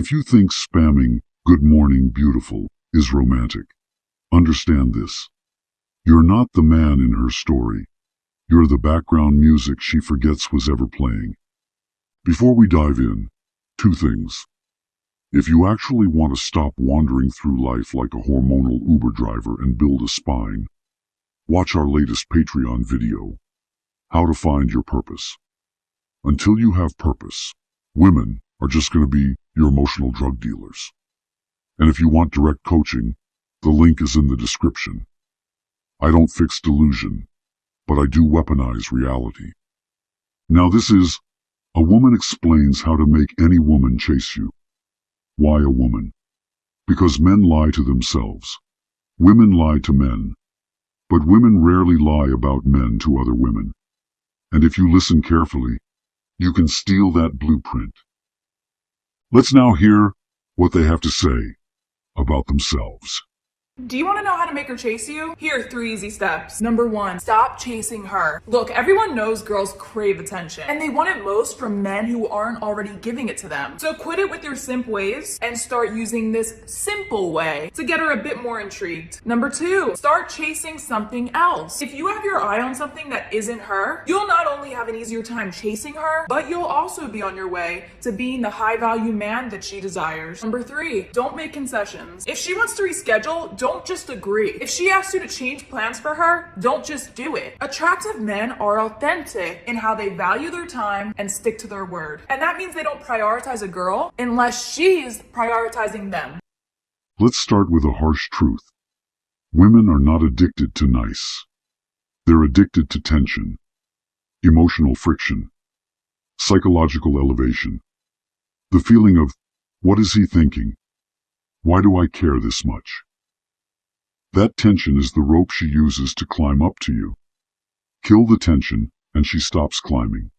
If you think spamming "Good morning, beautiful" is romantic, understand this. You're not the man in her story. You're the background music she forgets was ever playing. Before we dive in, two things. If you actually want to stop wandering through life like a hormonal Uber driver and build a spine, watch our latest Patreon video, How to Find Your Purpose. Until you have purpose, women are just going to be your emotional drug dealers. And if you want direct coaching, the link is in the description. I don't fix delusion, but I do weaponize reality. Now this is A Woman Explains How to Make Any Woman Chase You. Why a woman? Because men lie to themselves. Women lie to men. But women rarely lie about men to other women. And if you listen carefully, you can steal that blueprint. Let's now hear what they have to say about themselves. Do you want to know how to make her chase you? Here are 3 easy steps. Number 1, stop chasing her. Look, everyone knows girls crave attention, and they want it most from men who aren't already giving it to them. So quit it with your simp ways and start using this simple way to get her a bit more intrigued. Number 2, start chasing something else. If you have your eye on something that isn't her, you'll not only have an easier time chasing her, but you'll also be on your way to being the high value man that she desires. Number 3, don't make concessions. If she wants to reschedule, don't just agree. If she asks you to change plans for her, don't just do it. Attractive men are authentic in how they value their time and stick to their word. And that means they don't prioritize a girl unless she's prioritizing them. Let's start with a harsh truth. Women are not addicted to nice. They're addicted to tension, emotional friction, psychological elevation. The feeling of, what is he thinking? Why do I care this much? That tension is the rope she uses to climb up to you. Kill the tension, and she stops climbing.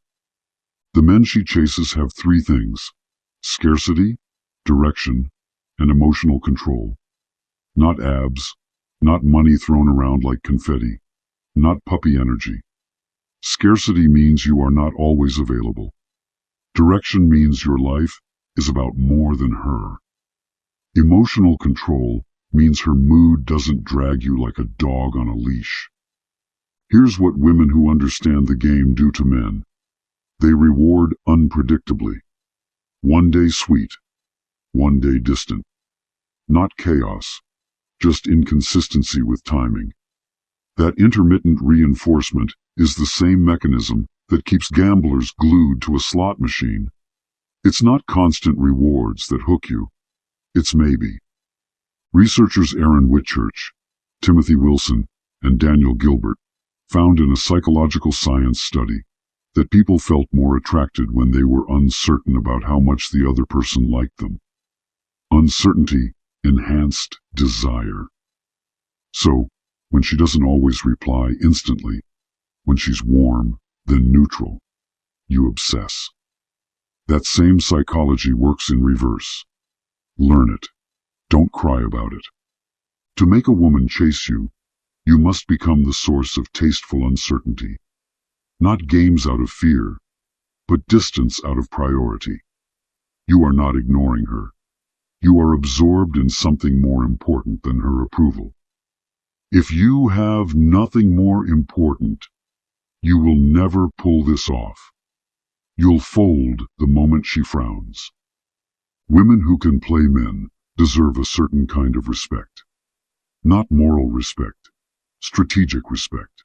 The men she chases have 3 things: scarcity, direction, and emotional control. Not abs, not money thrown around like confetti, not puppy energy. Scarcity means you are not always available. Direction means your life is about more than her. Emotional control means her mood doesn't drag you like a dog on a leash. Here's what women who understand the game do to men. They reward unpredictably. One day sweet, one day distant. Not chaos, just inconsistency with timing. That intermittent reinforcement is the same mechanism that keeps gamblers glued to a slot machine. It's not constant rewards that hook you. It's maybe. Researchers Aaron Whitchurch, Timothy Wilson, and Daniel Gilbert found in a psychological science study that people felt more attracted when they were uncertain about how much the other person liked them. Uncertainty enhanced desire. So, when she doesn't always reply instantly, when she's warm, then neutral, you obsess. That same psychology works in reverse. Learn it. Don't cry about it. To make a woman chase you, you must become the source of tasteful uncertainty. Not games out of fear, but distance out of priority. You are not ignoring her. You are absorbed in something more important than her approval. If you have nothing more important, you will never pull this off. You'll fold the moment she frowns. Women who can play men deserve a certain kind of respect. Not moral respect, strategic respect.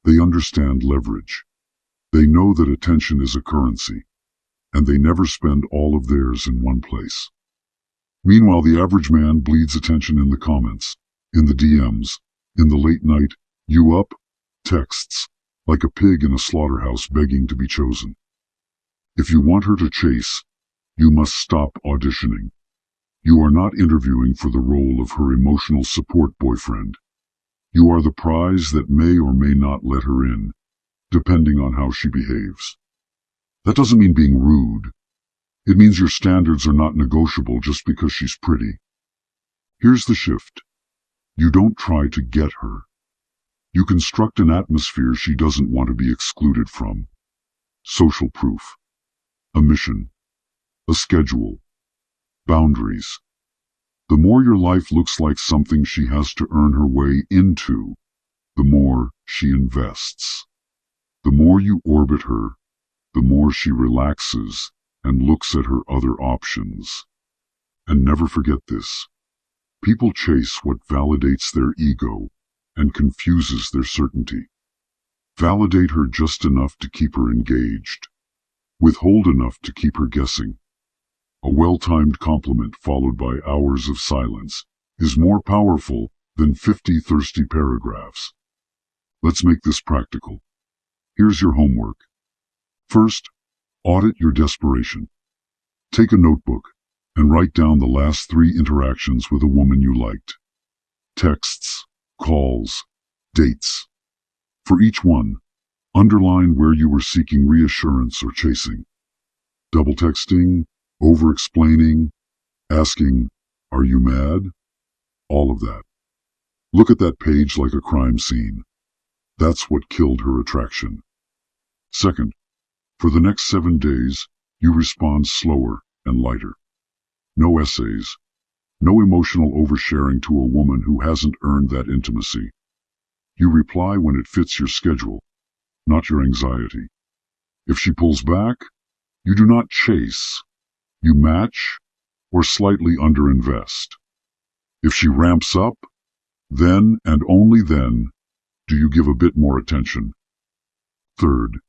They understand leverage. They know that attention is a currency, and they never spend all of theirs in one place. Meanwhile, the average man bleeds attention in the comments, in the DMs, in the late-night "you up" texts, like a pig in a slaughterhouse begging to be chosen. If you want her to chase, you must stop auditioning. You are not interviewing for the role of her emotional support boyfriend. You are the prize that may or may not let her in, depending on how she behaves. That doesn't mean being rude. It means your standards are not negotiable just because she's pretty. Here's the shift. You don't try to get her. You construct an atmosphere she doesn't want to be excluded from. Social proof. A mission. A schedule. Boundaries. The more your life looks like something she has to earn her way into, the more she invests. The more you orbit her, the more she relaxes and looks at her other options. And never forget this. People chase what validates their ego and confuses their certainty. Validate her just enough to keep her engaged. Withhold enough to keep her guessing. A well-timed compliment followed by hours of silence is more powerful than 50 thirsty paragraphs. Let's make this practical. Here's your homework. First, audit your desperation. Take a notebook and write down the last 3 interactions with a woman you liked. Texts, calls, dates. For each one, underline where you were seeking reassurance or chasing. Double texting, over-explaining, asking, "Are you mad?" All of that. Look at that page like a crime scene. That's what killed her attraction. Second, for the next 7 days, you respond slower and lighter. No essays. No emotional oversharing to a woman who hasn't earned that intimacy. You reply when it fits your schedule, not your anxiety. If she pulls back, you do not chase. You match or slightly underinvest. If she ramps up, then and only then do you give a bit more attention. Third,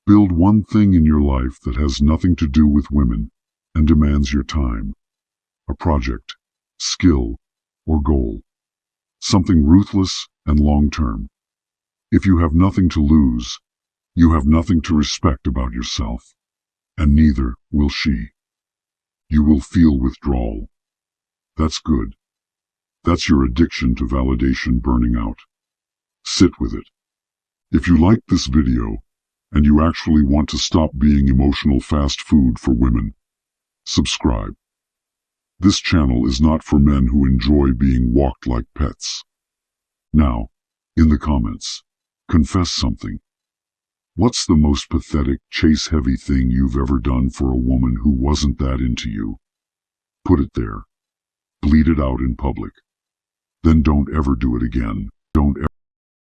build one thing in your life that has nothing to do with women and demands your time. A project, skill, or goal. Something ruthless and long-term. If you have nothing to lose, you have nothing to respect about yourself, and neither will she. You will feel withdrawal. That's good. That's your addiction to validation burning out. Sit with it. If you liked this video, and you actually want to stop being emotional fast food for women, subscribe. This channel is not for men who enjoy being walked like pets. Now, in the comments, confess something. What's the most pathetic, chase-heavy thing you've ever done for a woman who wasn't that into you? Put it there. Bleed it out in public. Then don't ever do it again. Don't ever